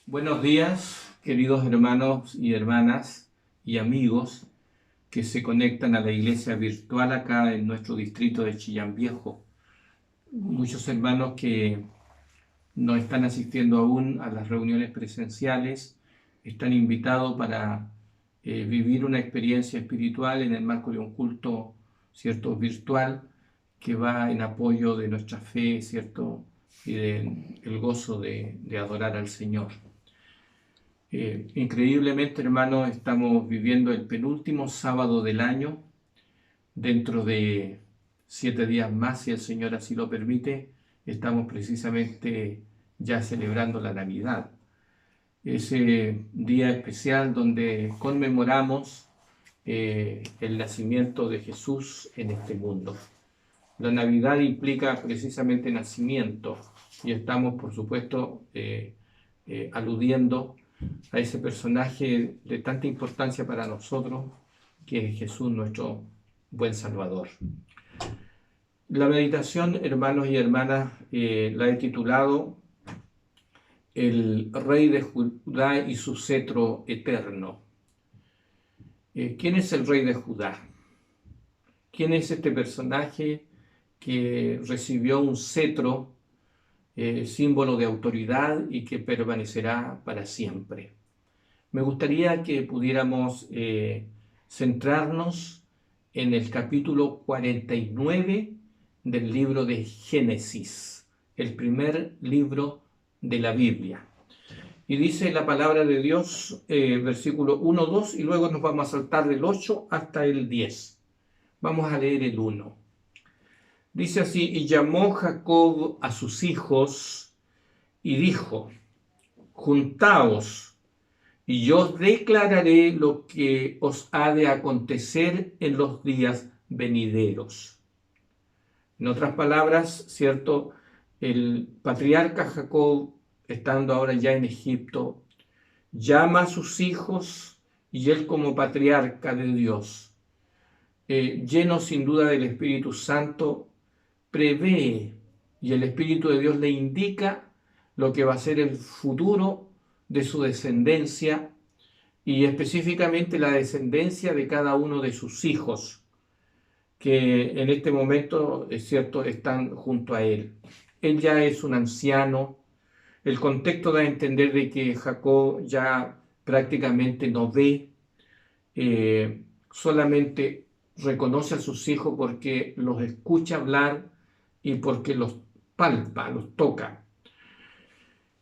Buenos días, queridos hermanos y hermanas y amigos que se conectan a la iglesia virtual acá en nuestro distrito de Chillán Viejo. Muchos hermanos que no están asistiendo aún a las reuniones presenciales están invitados para vivir una experiencia espiritual en el marco de un culto, ¿cierto?, virtual que va en apoyo de nuestra fe, ¿cierto?, y del gozo de adorar al Señor. Increíblemente, hermanos, estamos viviendo el penúltimo sábado del año. Dentro de 7 días más, si el Señor así lo permite, estamos precisamente ya celebrando la Navidad. Ese día especial donde conmemoramos el nacimiento de Jesús en este mundo. La Navidad implica precisamente nacimiento y estamos, por supuesto, aludiendo a ese personaje de tanta importancia para nosotros, que es Jesús, nuestro buen Salvador. La meditación, hermanos y hermanas, la he titulado El Rey de Judá y su cetro eterno. ¿Quién es el Rey de Judá? ¿Quién es este personaje que recibió un cetro, símbolo de autoridad y que permanecerá para siempre? Me gustaría que pudiéramos centrarnos en el capítulo 49 del libro de Génesis, el primer libro de la Biblia. Y dice la palabra de Dios, versículo 1, 2, y luego nos vamos a saltar del 8 hasta el 10. Vamos a leer el 1. Dice así: y llamó Jacob a sus hijos y dijo: juntaos, y yo os declararé lo que os ha de acontecer en los días venideros. En otras palabras, ¿cierto? El patriarca Jacob, estando ahora ya en Egipto, llama a sus hijos y él, como patriarca de Dios, lleno sin duda del Espíritu Santo, prevé, y el Espíritu de Dios le indica lo que va a ser el futuro de su descendencia, y específicamente la descendencia de cada uno de sus hijos, que en este momento, es cierto, están junto a él. Él ya es un anciano. El contexto da a entender de que Jacob ya prácticamente no ve, solamente reconoce a sus hijos porque los escucha hablar y porque los palpa, los toca.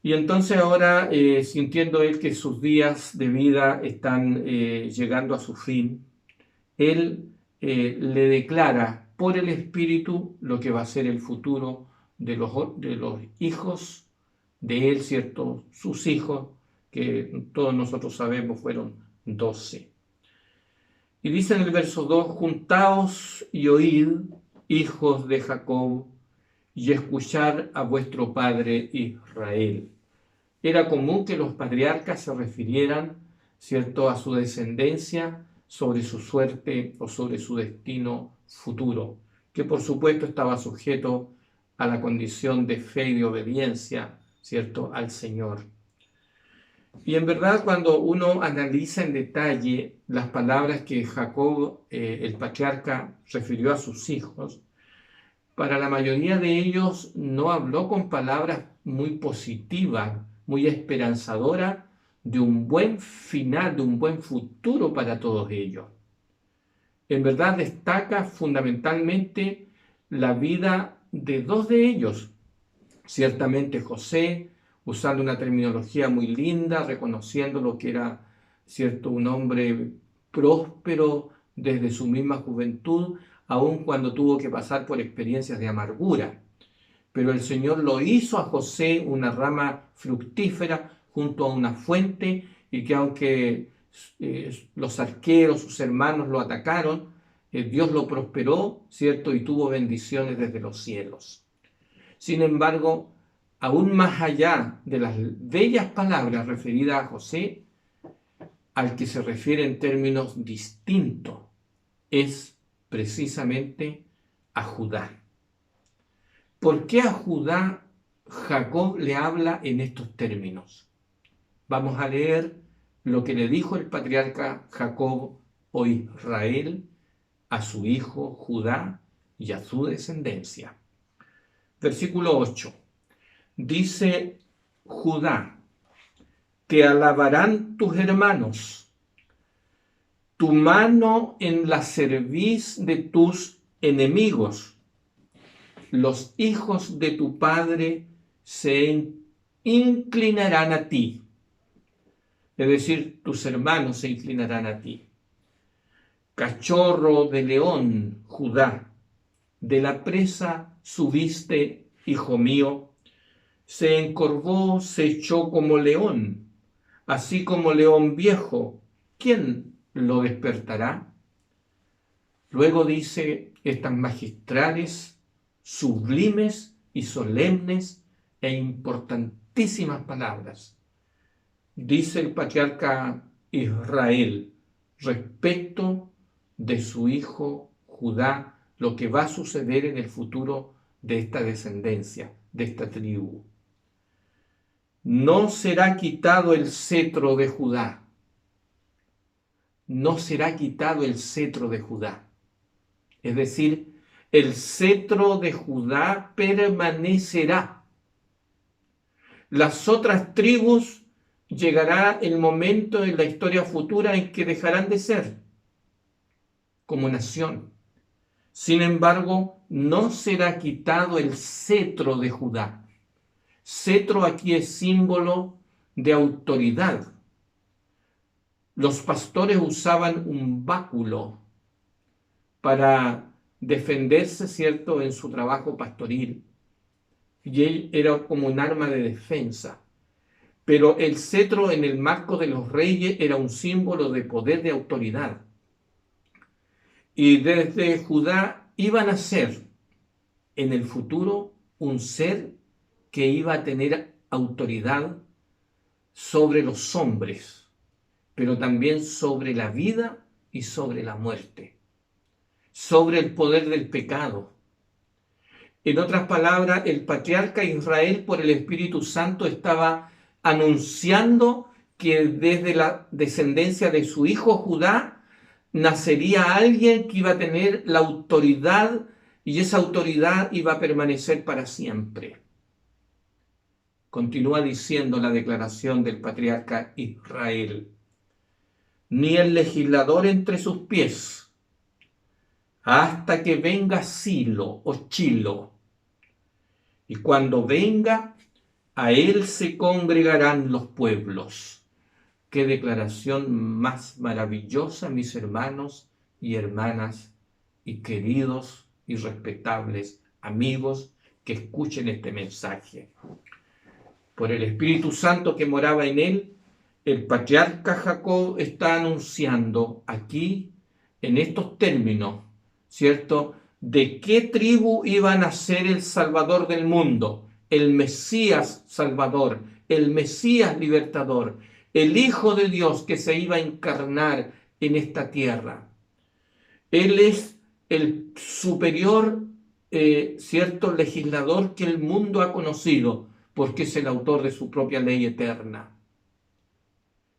Y entonces ahora, sintiendo él que sus días de vida están llegando a su fin, él le declara por el Espíritu lo que va a ser el futuro de los hijos de él, ¿cierto? Sus hijos, que todos nosotros sabemos fueron 12. Y dice en el verso 2: juntaos y oíd, hijos de Jacob, y escuchar a vuestro padre Israel. Era común que los patriarcas se refirieran, ¿cierto?, a su descendencia sobre su suerte o sobre su destino futuro, que por supuesto estaba sujeto a la condición de fe y de obediencia, ¿cierto?, al Señor. Y en verdad, cuando uno analiza en detalle las palabras que Jacob, el patriarca, refirió a sus hijos, para la mayoría de ellos no habló con palabras muy positivas, muy esperanzadoras de un buen final, de un buen futuro para todos ellos. En verdad destaca fundamentalmente la vida de dos de ellos. Ciertamente José, usando una terminología muy linda, reconociendo lo que era, cierto, un hombre próspero desde su misma juventud, aun cuando tuvo que pasar por experiencias de amargura. Pero el Señor lo hizo a José una rama fructífera junto a una fuente, y que aunque los arqueros, sus hermanos, lo atacaron, Dios lo prosperó, ¿cierto? Y tuvo bendiciones desde los cielos. Sin embargo, aún más allá de las bellas palabras referidas a José, al que se refiere en términos distintos es precisamente a Judá. ¿Por qué a Judá Jacob le habla en estos términos? Vamos a leer lo que le dijo el patriarca Jacob o Israel a su hijo Judá y a su descendencia. Versículo 8. Dice Judá: te alabarán tus hermanos, tu mano en la cerviz de tus enemigos. Los hijos de tu padre se inclinarán a ti. Es decir, tus hermanos se inclinarán a ti. Cachorro de león, Judá, de la presa subiste, hijo mío. Se encorvó, se echó como león, así como león viejo. ¿Quién lo despertará? Luego dice estas magistrales, sublimes y solemnes e importantísimas palabras. Dice el patriarca Israel respecto de su hijo Judá, lo que va a suceder en el futuro de esta descendencia, de esta tribu. No será quitado el cetro de Judá. No será quitado el cetro de Judá. Es decir, el cetro de Judá permanecerá. Las otras tribus llegará el momento en la historia futura en que dejarán de ser como nación. Sin embargo, no será quitado el cetro de Judá. Cetro aquí es símbolo de autoridad. Los pastores usaban un báculo para defenderse, ¿cierto?, en su trabajo pastoril. Y él era como un arma de defensa. Pero el cetro en el marco de los reyes era un símbolo de poder, de autoridad. Y desde Judá iban a ser en el futuro un ser que iba a tener autoridad sobre los hombres, pero también sobre la vida y sobre la muerte, sobre el poder del pecado. En otras palabras, el patriarca Israel, por el Espíritu Santo, estaba anunciando que desde la descendencia de su hijo Judá nacería alguien que iba a tener la autoridad, y esa autoridad iba a permanecer para siempre. Continúa diciendo la declaración del patriarca Israel: ni el legislador entre sus pies, hasta que venga Silo o Chilo. Y cuando venga, a él se congregarán los pueblos. Qué declaración más maravillosa, mis hermanos y hermanas, y queridos y respetables amigos que escuchen este mensaje. Por el Espíritu Santo que moraba en él, el patriarca Jacob está anunciando aquí, en estos términos, ¿cierto?, de qué tribu iba a nacer el Salvador del mundo, el Mesías Salvador, el Mesías Libertador, el Hijo de Dios que se iba a encarnar en esta tierra. Él es el superior, ¿cierto?, legislador que el mundo ha conocido, porque es el autor de su propia ley eterna,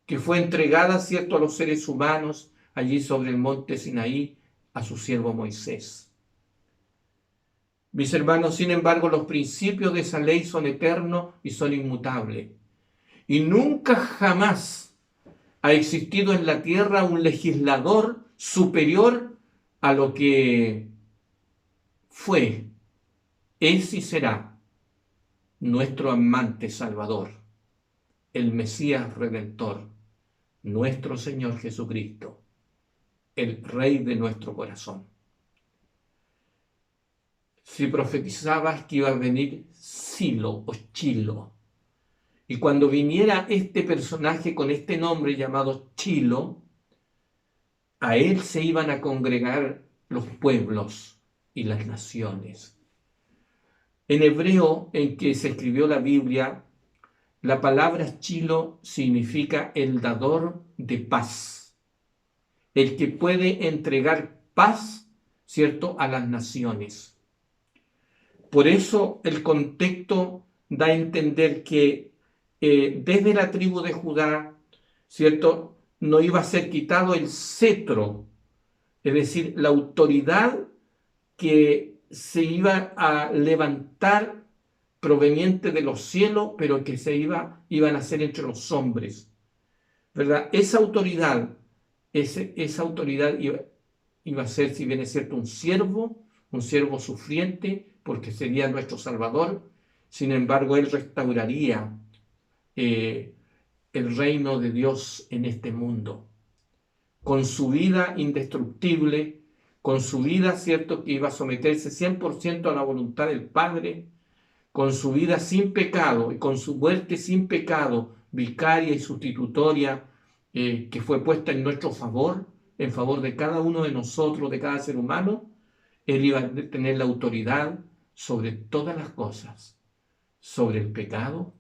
que fue entregada, ¿cierto?, a los seres humanos allí sobre el monte Sinaí, a su siervo Moisés. Mis hermanos, sin embargo, los principios de esa ley son eternos y son inmutables. Y nunca jamás ha existido en la tierra un legislador superior a lo que fue, es y será nuestro amante Salvador, el Mesías Redentor, nuestro Señor Jesucristo, el Rey de nuestro corazón. Si profetizabas que iba a venir Silo o Chilo, y cuando viniera este personaje con este nombre llamado Chilo, a él se iban a congregar los pueblos y las naciones. En hebreo, en que se escribió la Biblia, la palabra Chilo significa el dador de paz, el que puede entregar paz, ¿cierto?, a las naciones. Por eso el contexto da a entender que desde la tribu de Judá, ¿cierto? No iba a ser quitado el cetro, es decir, la autoridad que se iba a levantar proveniente de los cielos, pero que iban a ser entre los hombres, ¿verdad? Esa autoridad iba a ser, si bien es cierto, un siervo sufriente, porque sería nuestro Salvador. Sin embargo, Él restauraría el reino de Dios en este mundo, con su vida indestructible, con su vida, cierto, que iba a someterse 100% a la voluntad del Padre, con su vida sin pecado y con su muerte sin pecado, vicaria y sustitutoria, que fue puesta en nuestro favor, en favor de cada uno de nosotros, de cada ser humano. Él iba a tener la autoridad sobre todas las cosas, sobre el pecado,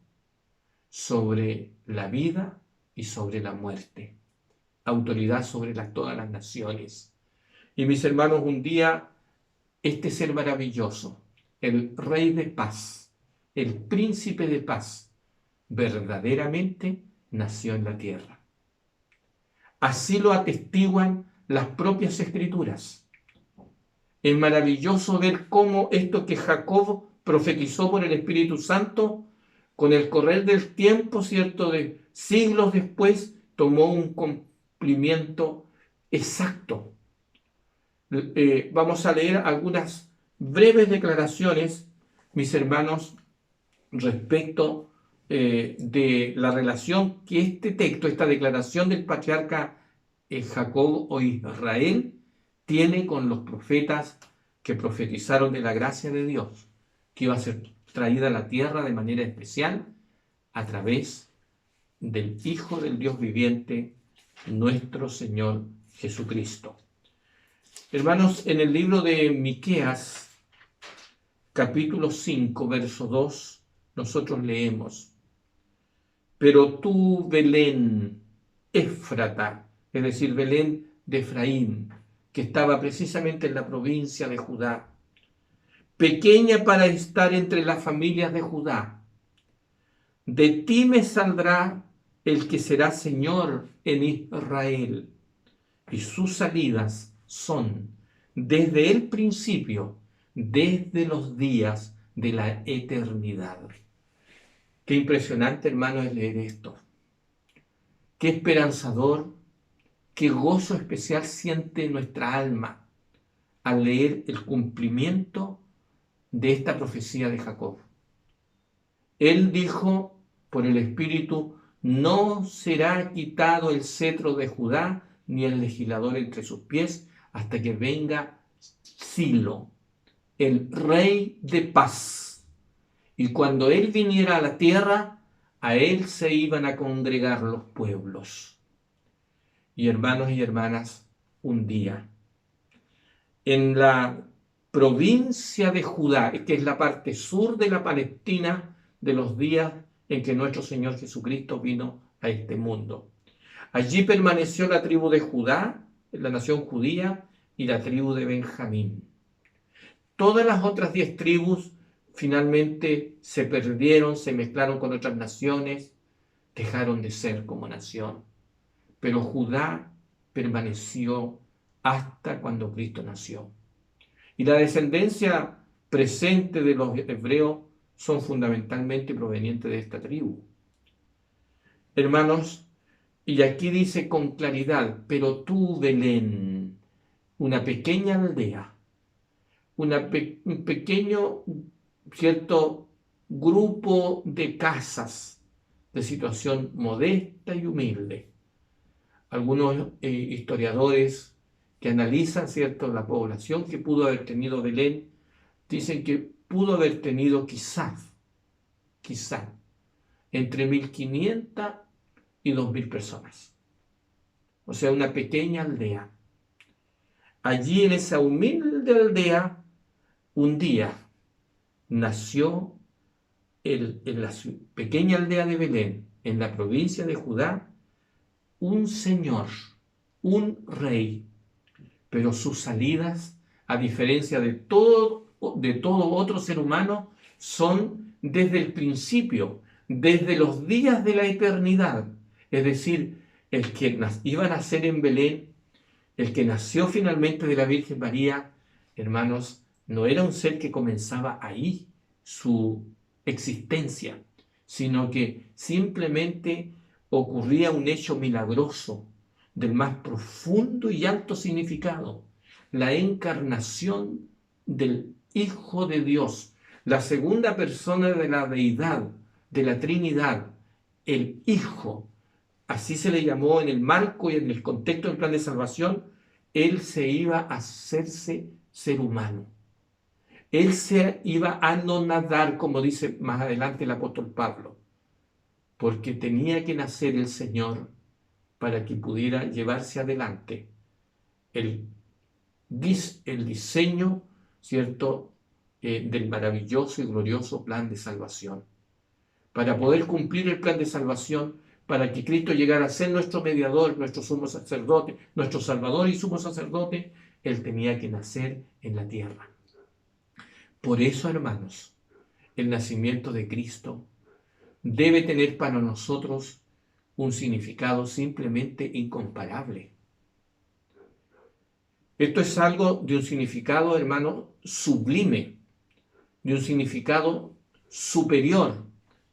sobre la vida y sobre la muerte. Autoridad sobre todas las naciones. Y mis hermanos, un día este ser maravilloso, el Rey de paz, el Príncipe de paz, verdaderamente nació en la tierra. Así lo atestiguan las propias Escrituras. Es maravilloso ver cómo esto que Jacob profetizó por el Espíritu Santo, con el correr del tiempo, ¿cierto?, de siglos después, tomó un cumplimiento exacto. Vamos a leer algunas breves declaraciones, mis hermanos, respecto de la relación que este texto, esta declaración del patriarca Jacob o Israel, tiene con los profetas que profetizaron de la gracia de Dios, que iba a ser traída a la tierra de manera especial a través del Hijo del Dios viviente, nuestro Señor Jesucristo. Hermanos, en el libro de Miqueas, capítulo 5, verso 2, nosotros leemos: pero tú, Belén, Éfrata, es decir, Belén de Efraín, que estaba precisamente en la provincia de Judá, pequeña para estar entre las familias de Judá, de ti me saldrá el que será Señor en Israel, y sus salidas son desde el principio, desde los días de la eternidad. Qué impresionante, hermano, es leer esto. Qué esperanzador, qué gozo especial siente nuestra alma al leer el cumplimiento de esta profecía de Jacob. Él dijo por el Espíritu: no será quitado el cetro de Judá, ni el legislador entre sus pies, hasta que venga Silo, el Rey de paz. Y cuando él viniera a la tierra, a él se iban a congregar los pueblos. Y hermanos y hermanas, un día, en la provincia de Judá, que es la parte sur de la Palestina, de los días en que nuestro Señor Jesucristo vino a este mundo. Allí permaneció la tribu de Judá, la nación judía, y la tribu de Benjamín. Todas las otras 10 tribus finalmente se perdieron, se mezclaron con otras naciones, dejaron de ser como nación. Pero Judá permaneció hasta cuando Cristo nació. Y la descendencia presente de los hebreos son fundamentalmente provenientes de esta tribu. Hermanos, y aquí dice con claridad: pero tú, Belén, una pequeña aldea, un pequeño, cierto, grupo de casas de situación modesta y humilde. Algunos historiadores que analizan, cierto, la población que pudo haber tenido Belén, dicen que pudo haber tenido quizá, entre 1500 y 2000 personas. O sea, una pequeña aldea. Allí en esa humilde aldea, un día nació en la pequeña aldea de Belén, en la provincia de Judá, un señor, un rey. Pero sus salidas, a diferencia de todo otro ser humano, son desde el principio, desde los días de la eternidad. Es decir, el que iba a nacer en Belén, el que nació finalmente de la Virgen María, hermanos, no era un ser que comenzaba ahí su existencia, sino que simplemente ocurría un hecho milagroso del más profundo y alto significado, la encarnación del Hijo de Dios, la segunda persona de la deidad, de la Trinidad, el Hijo. Así se le llamó en el marco y en el contexto del plan de salvación. Él se iba a hacerse ser humano. Él se iba a anonadar, como dice más adelante el apóstol Pablo, porque tenía que nacer el Señor para que pudiera llevarse adelante el diseño, ¿cierto?, del maravilloso y glorioso plan de salvación. Para poder cumplir el plan de salvación, para que Cristo llegara a ser nuestro mediador, nuestro sumo sacerdote, nuestro salvador y sumo sacerdote, Él tenía que nacer en la tierra. Por eso, hermanos, el nacimiento de Cristo debe tener para nosotros un significado simplemente incomparable. Esto es algo de un significado, hermano, sublime, de un significado superior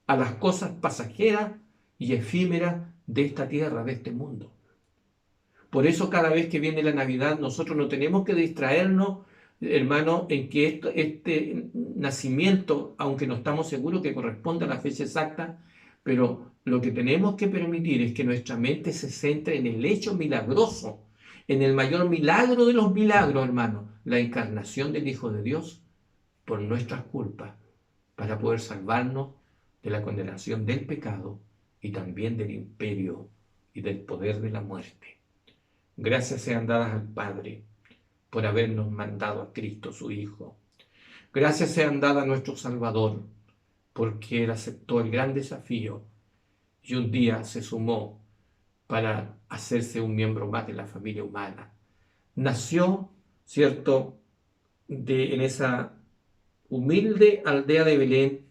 a las cosas pasajeras y efímeras de esta tierra, de este mundo. Por eso cada vez que viene la Navidad nosotros no tenemos que distraernos, hermano, en que este nacimiento, aunque no estamos seguros que corresponda a la fecha exacta, pero lo que tenemos que permitir es que nuestra mente se centre en el hecho milagroso, en el mayor milagro de los milagros, hermano, la encarnación del Hijo de Dios por nuestras culpas, para poder salvarnos de la condenación del pecado y también del imperio y del poder de la muerte. Gracias sean dadas al Padre por habernos mandado a Cristo su Hijo. Gracias sean dadas a nuestro Salvador porque Él aceptó el gran desafío y un día se sumó para hacerse un miembro más de la familia humana. Nació, ¿cierto?, en esa humilde aldea de Belén,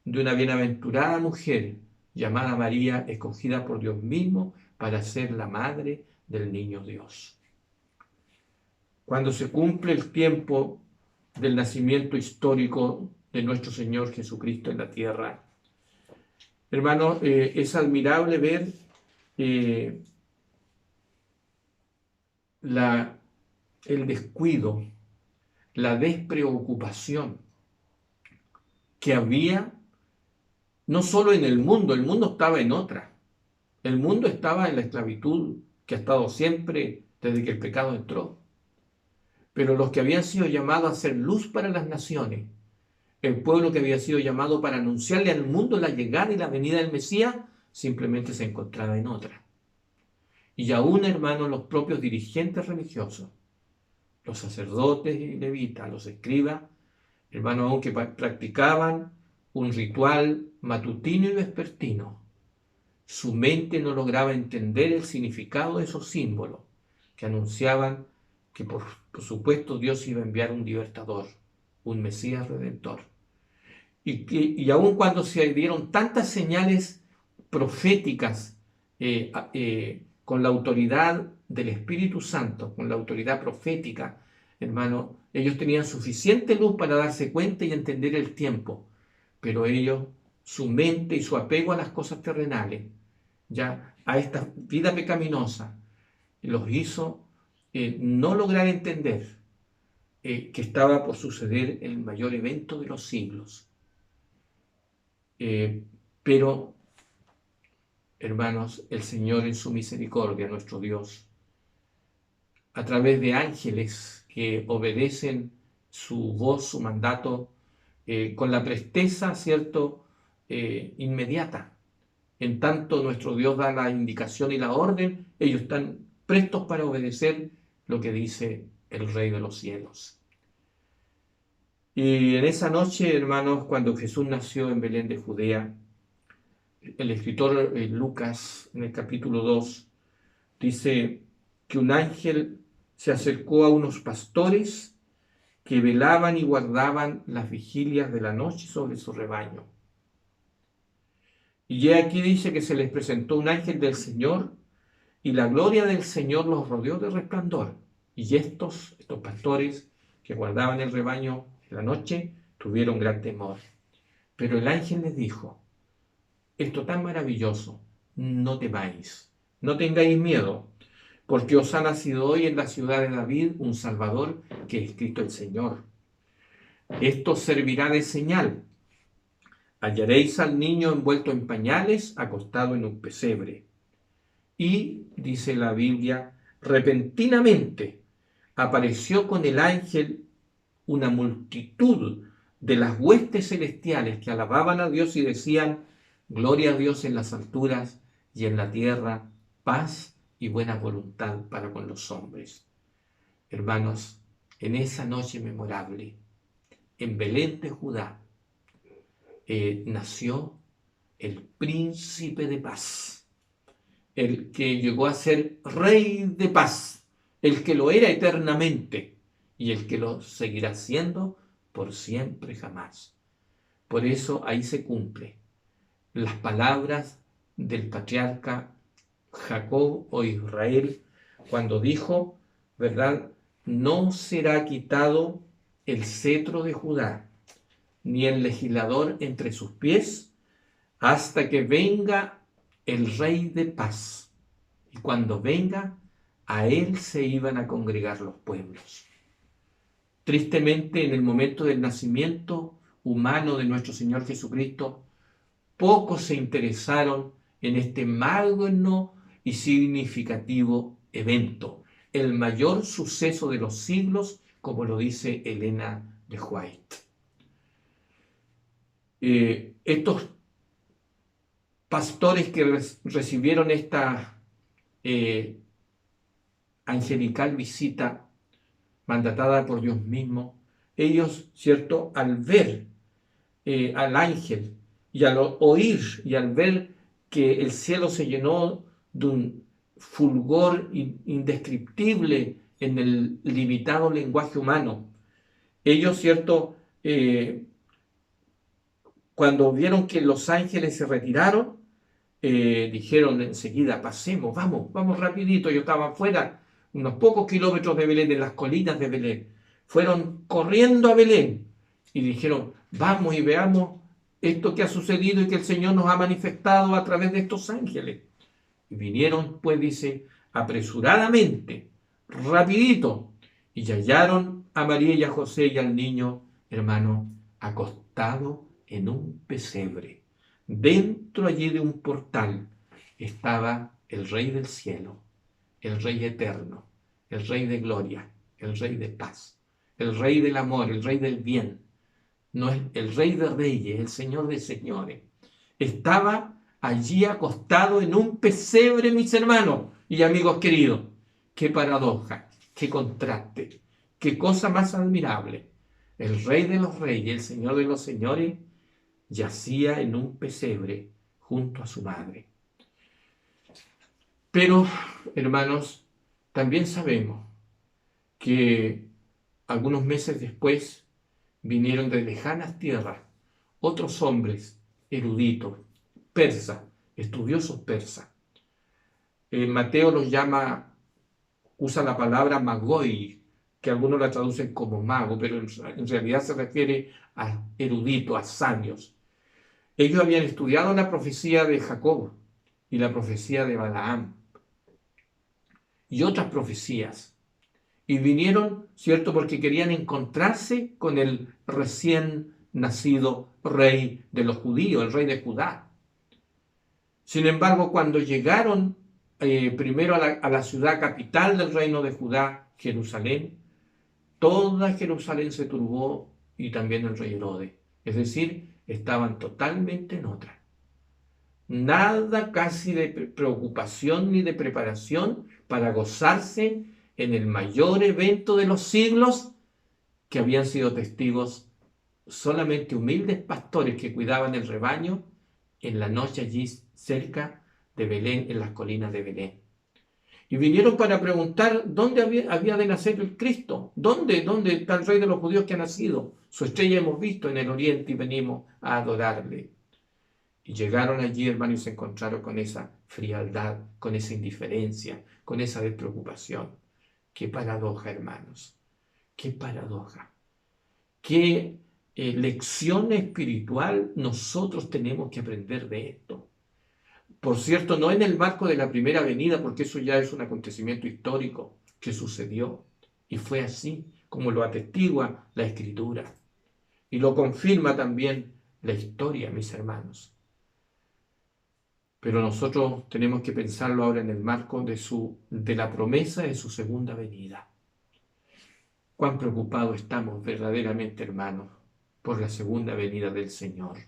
de una bienaventurada mujer llamada María, escogida por Dios mismo para ser la madre del niño Dios. Cuando se cumple el tiempo del nacimiento histórico de nuestro Señor Jesucristo en la tierra, hermano, es admirable ver el descuido, la despreocupación que había no solo en el mundo estaba en otra. El mundo estaba en la esclavitud que ha estado siempre desde que el pecado entró. Pero los que habían sido llamados a ser luz para las naciones, el pueblo que había sido llamado para anunciarle al mundo la llegada y la venida del Mesías, simplemente se encontraba en otra. Y aún, hermanos, los propios dirigentes religiosos, los sacerdotes y levitas, los escribas, hermanos, aunque practicaban un ritual matutino y vespertino, su mente no lograba entender el significado de esos símbolos que anunciaban que por supuesto Dios iba a enviar un libertador, un Mesías redentor. Y aun cuando se dieron tantas señales proféticas con la autoridad del Espíritu Santo, con la autoridad profética, hermano, ellos tenían suficiente luz para darse cuenta y entender el tiempo, pero ellos, su mente y su apego a las cosas terrenales, ya a esta vida pecaminosa, los hizo no lograr entender que estaba por suceder el mayor evento de los siglos. Pero, hermanos, el Señor en su misericordia, nuestro Dios, a través de ángeles que obedecen su voz, su mandato, con la presteza, ¿cierto?, inmediata. En tanto nuestro Dios da la indicación y la orden, ellos están prestos para obedecer lo que dice el Rey de los cielos. Y en esa noche, hermanos, cuando Jesús nació en Belén de Judea, el escritor Lucas, en el capítulo 2, dice que un ángel se acercó a unos pastores que velaban y guardaban las vigilias de la noche sobre su rebaño. Y he aquí dice que se les presentó un ángel del Señor y la gloria del Señor los rodeó de resplandor. Y estos pastores que guardaban el rebaño en la noche tuvieron gran temor. Pero el ángel les dijo: esto tan maravilloso, no temáis, no tengáis miedo, porque os ha nacido hoy en la ciudad de David un Salvador, que es Cristo el Señor. Esto servirá de señal. Hallaréis al niño envuelto en pañales, acostado en un pesebre. Y, dice la Biblia, repentinamente apareció con el ángel una multitud de las huestes celestiales que alababan a Dios y decían: gloria a Dios en las alturas y en la tierra paz y buena voluntad para con los hombres. Hermanos, en esa noche memorable, en Belén de Judá, nació el príncipe de paz, el que llegó a ser rey de paz, el que lo era eternamente y el que lo seguirá siendo por siempre jamás. Por eso ahí se cumple las palabras del patriarca Jacob o Israel cuando dijo, ¿verdad? No será quitado el cetro de Judá, ni el legislador entre sus pies, hasta que venga el rey de paz. Y cuando venga, a él se iban a congregar los pueblos. Tristemente, en el momento del nacimiento humano de nuestro Señor Jesucristo, pocos se interesaron en este magno y significativo evento, el mayor suceso de los siglos, como lo dice Elena de White. Estos pastores que recibieron esta angelical visita mandatada por Dios mismo, ellos, ¿cierto?, al ver al ángel y al oír y al ver que el cielo se llenó de un fulgor indescriptible en el limitado lenguaje humano, ellos, ¿cierto?, cuando vieron que los ángeles se retiraron, dijeron enseguida: pasemos, vamos rapidito. Yo estaba afuera, unos pocos kilómetros de Belén, en las colinas de Belén. Fueron corriendo a Belén y dijeron: vamos y veamos esto que ha sucedido y que el Señor nos ha manifestado a través de estos ángeles. Y vinieron, pues, dice, apresuradamente, rapidito, y hallaron a María y a José y al niño, hermano, acostado en un pesebre. Dentro allí de un portal estaba el Rey del cielo, el Rey eterno, el Rey de gloria, el Rey de paz, el Rey del amor, el Rey del bien. No es el Rey de reyes, el Señor de señores. Estaba allí acostado en un pesebre, mis hermanos y amigos queridos. Qué paradoja, qué contraste, qué cosa más admirable. El Rey de los reyes, el Señor de los señores, yacía en un pesebre junto a su madre. Pero, hermanos, también sabemos que algunos meses después vinieron de lejanas tierras otros hombres eruditos, persas, estudiosos persas. Mateo los llama, usa la palabra magoi, que algunos la traducen como mago, pero en realidad se refiere a eruditos, a sabios. Ellos habían estudiado la profecía de Jacob y la profecía de Balaam y otras profecías. Y vinieron, ¿cierto?, porque querían encontrarse con el recién nacido rey de los judíos, el rey de Judá. Sin embargo, cuando llegaron primero a la ciudad capital del reino de Judá, Jerusalén, toda Jerusalén se turbó y también el rey Herodes. Es decir, estaban totalmente en otra. Nada casi de preocupación ni de preparación para gozarse en el mayor evento de los siglos, que habían sido testigos solamente humildes pastores que cuidaban el rebaño en la noche allí cerca de Belén, en las colinas de Belén. Y vinieron para preguntar dónde había de nacer el Cristo, dónde está el rey de los judíos que ha nacido. Su estrella hemos visto en el oriente y venimos a adorarle. Y llegaron allí, hermanos, y se encontraron con esa frialdad, con esa indiferencia, con esa despreocupación. Qué paradoja, hermanos, qué paradoja. Qué lección espiritual nosotros tenemos que aprender de esto. Por cierto, no en el marco de la primera venida, porque eso ya es un acontecimiento histórico que sucedió. Y fue así como lo atestigua la Escritura. Y lo confirma también la historia, mis hermanos. Pero nosotros tenemos que pensarlo ahora en el marco de la promesa de su segunda venida. Cuán preocupados estamos verdaderamente, hermanos, por la segunda venida del Señor.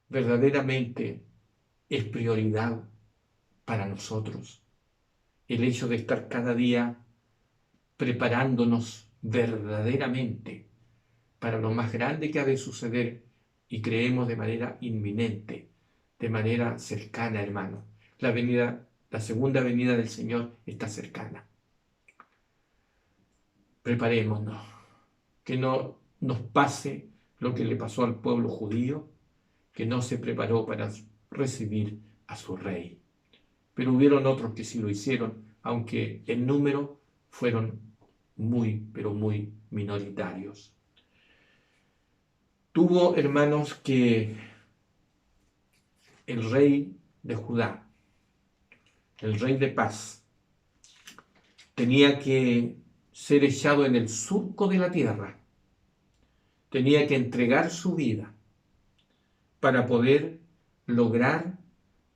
Verdaderamente es prioridad para nosotros el hecho de estar cada día preparándonos verdaderamente para lo más grande que ha de suceder y creemos de manera inminente, de manera cercana, hermano. La segunda venida del Señor está cercana. Preparémonos, que no nos pase lo que le pasó al pueblo judío, que no se preparó para recibir a su rey. Pero hubieron otros que sí lo hicieron, aunque en número fueron muy, pero muy minoritarios. Tuvo, hermanos, que el rey de Judá, el rey de paz, tenía que ser echado en el surco de la tierra, tenía que entregar su vida para poder lograr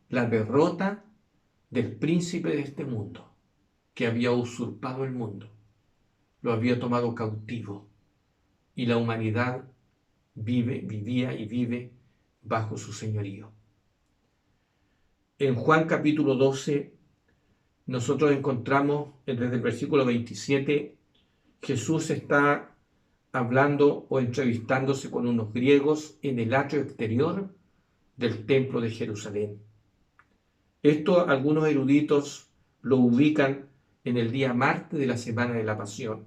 la derrota del príncipe de este mundo, que había usurpado el mundo, lo había tomado cautivo, y la humanidad vivía y vive bajo su señorío. En Juan capítulo 12, nosotros encontramos desde el versículo 27, Jesús está hablando o entrevistándose con unos griegos en el atrio exterior del templo de Jerusalén. Esto algunos eruditos lo ubican en el día martes de la semana de la Pasión.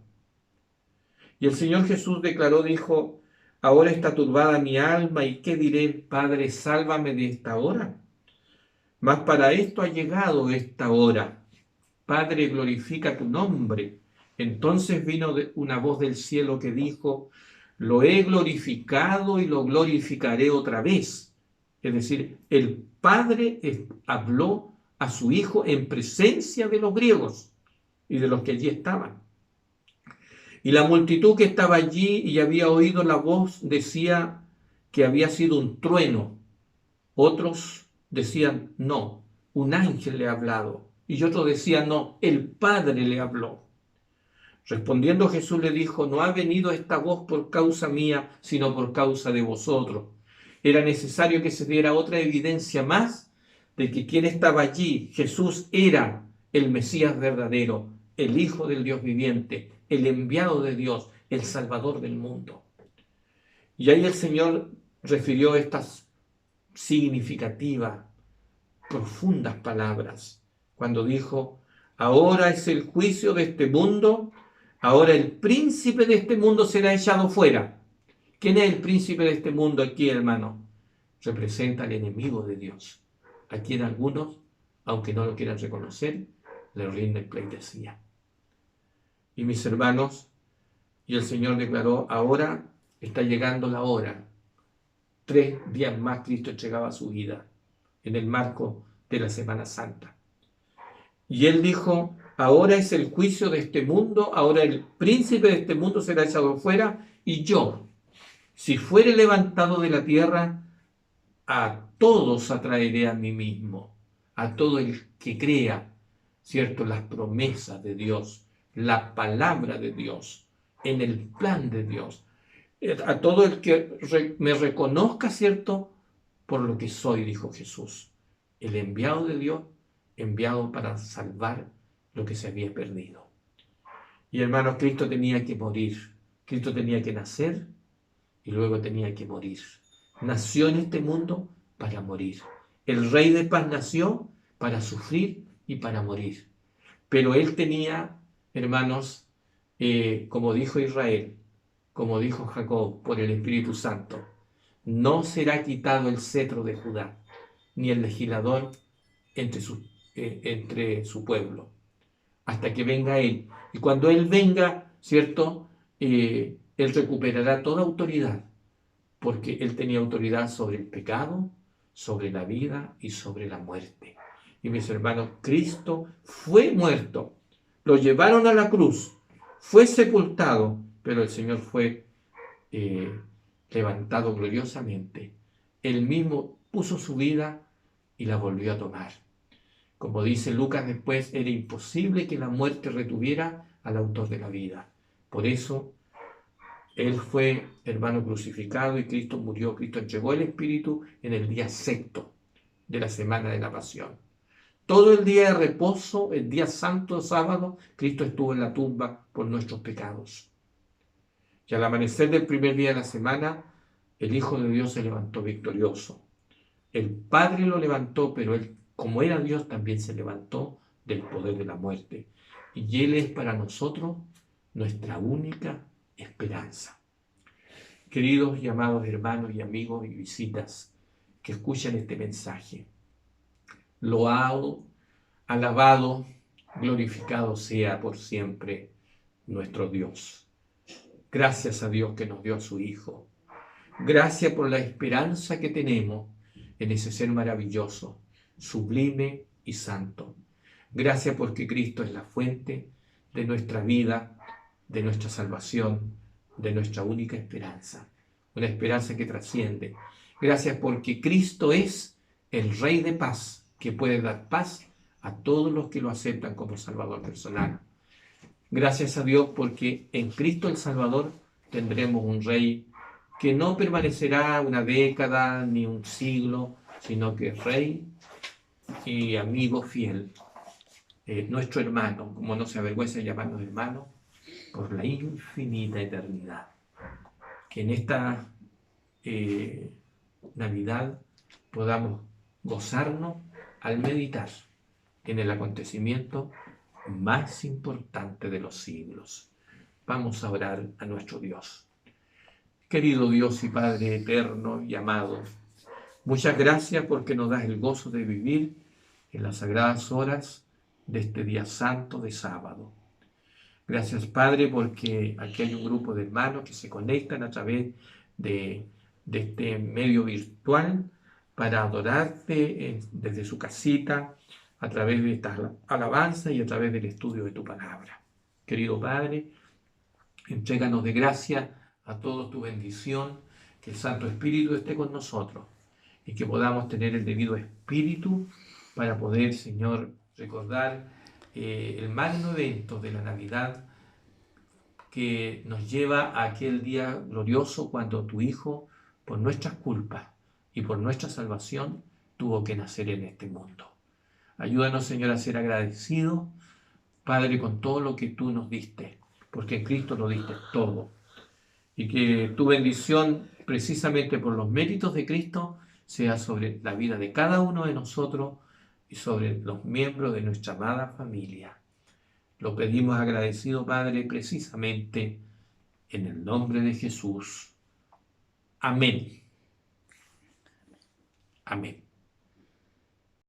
Y el Señor Jesús dijo, ahora está turbada mi alma, ¿y qué diré? Padre, sálvame de esta hora. Mas para esto ha llegado esta hora. Padre, glorifica tu nombre. Entonces vino una voz del cielo que dijo, lo he glorificado y lo glorificaré otra vez. Es decir, el Padre habló a su Hijo en presencia de los griegos y de los que allí estaban. Y la multitud que estaba allí y había oído la voz decía que había sido un trueno. Otros decían, no, un ángel le ha hablado. Y otros decían, no, el Padre le habló. Respondiendo Jesús le dijo, no ha venido esta voz por causa mía, sino por causa de vosotros. Era necesario que se diera otra evidencia más de que quien estaba allí, Jesús, era el Mesías verdadero, el Hijo del Dios viviente, el enviado de Dios, el Salvador del mundo. Y ahí el Señor refirió estas significativas, profundas palabras, cuando dijo, ahora es el juicio de este mundo, ahora el príncipe de este mundo será echado fuera. ¿Quién es el príncipe de este mundo aquí, hermano? Representa al enemigo de Dios, a quien algunos, aunque no lo quieran reconocer, le rinden pleitesía. Y mis hermanos, y el Señor declaró, ahora está llegando la hora. 3 días más Cristo entregaba su vida en el marco de la Semana Santa. Y Él dijo, ahora es el juicio de este mundo, ahora el príncipe de este mundo será echado fuera, y yo, si fuere levantado de la tierra, a todos atraeré a mí mismo, a todo el que crea, ¿cierto?, las promesas de Dios, la palabra de Dios, en el plan de Dios, a todo el que me reconozca, ¿cierto?, por lo que soy, dijo Jesús, el enviado de Dios, enviado para salvar lo que se había perdido. Y hermanos, Cristo tenía que morir, Cristo tenía que nacer y luego tenía que morir. Nació en este mundo para morir. El Rey de Paz nació para sufrir y para morir. Pero Él tenía, hermanos, como dijo Israel, como dijo Jacob por el Espíritu Santo, no será quitado el cetro de Judá, ni el legislador entre su pueblo, hasta que venga Él. Y cuando Él venga, ¿cierto? Él recuperará toda autoridad, porque Él tenía autoridad sobre el pecado, sobre la vida y sobre la muerte. Y mis hermanos, Cristo fue muerto, lo llevaron a la cruz, fue sepultado, pero el Señor fue levantado gloriosamente. Él mismo puso su vida y la volvió a tomar. Como dice Lucas después, era imposible que la muerte retuviera al autor de la vida. Por eso, Él fue, hermano, crucificado y Cristo murió. Cristo entregó el Espíritu en el día sexto de la semana de la Pasión. Todo el día de reposo, el día santo, sábado, Cristo estuvo en la tumba por nuestros pecados. Y al amanecer del primer día de la semana, el Hijo de Dios se levantó victorioso. El Padre lo levantó, pero Él, como era Dios, también se levantó del poder de la muerte. Y Él es para nosotros nuestra única esperanza. Queridos y amados hermanos y amigos y visitas que escuchan este mensaje, loado, alabado, glorificado sea por siempre nuestro Dios. Gracias a Dios que nos dio a su Hijo. Gracias por la esperanza que tenemos en ese ser maravilloso, sublime y santo. Gracias porque Cristo es la fuente de nuestra vida, de nuestra salvación, de nuestra única esperanza. Una esperanza que trasciende. Gracias porque Cristo es el Rey de paz, que puede dar paz a todos los que lo aceptan como Salvador personal. Gracias a Dios porque en Cristo el Salvador tendremos un Rey que no permanecerá una década ni un siglo, sino que es Rey y amigo fiel, nuestro hermano, como no se avergüenza de llamarnos hermano, por la infinita eternidad. Que en esta Navidad podamos gozarnos al meditar en el acontecimiento más importante de los siglos. Vamos a orar a nuestro Dios. Querido Dios y Padre eterno y amado, muchas gracias porque nos das el gozo de vivir en las sagradas horas de este día santo de sábado. Gracias, Padre, porque aquí hay un grupo de hermanos que se conectan a través de este medio virtual para adorarte desde su casita, a través de estas alabanzas y a través del estudio de tu palabra. Querido Padre, entréganos de gracia a todos tu bendición, que el Santo Espíritu esté con nosotros y que podamos tener el debido espíritu para poder, Señor, recordar el magno evento de la Navidad que nos lleva a aquel día glorioso cuando tu Hijo, por nuestras culpas y por nuestra salvación, tuvo que nacer en este mundo. Ayúdanos, Señor, a ser agradecidos, Padre, con todo lo que tú nos diste, porque en Cristo lo diste todo. Y que tu bendición, precisamente por los méritos de Cristo, sea sobre la vida de cada uno de nosotros y sobre los miembros de nuestra amada familia. Lo pedimos agradecido, Padre, precisamente en el nombre de Jesús. Amén. Amén.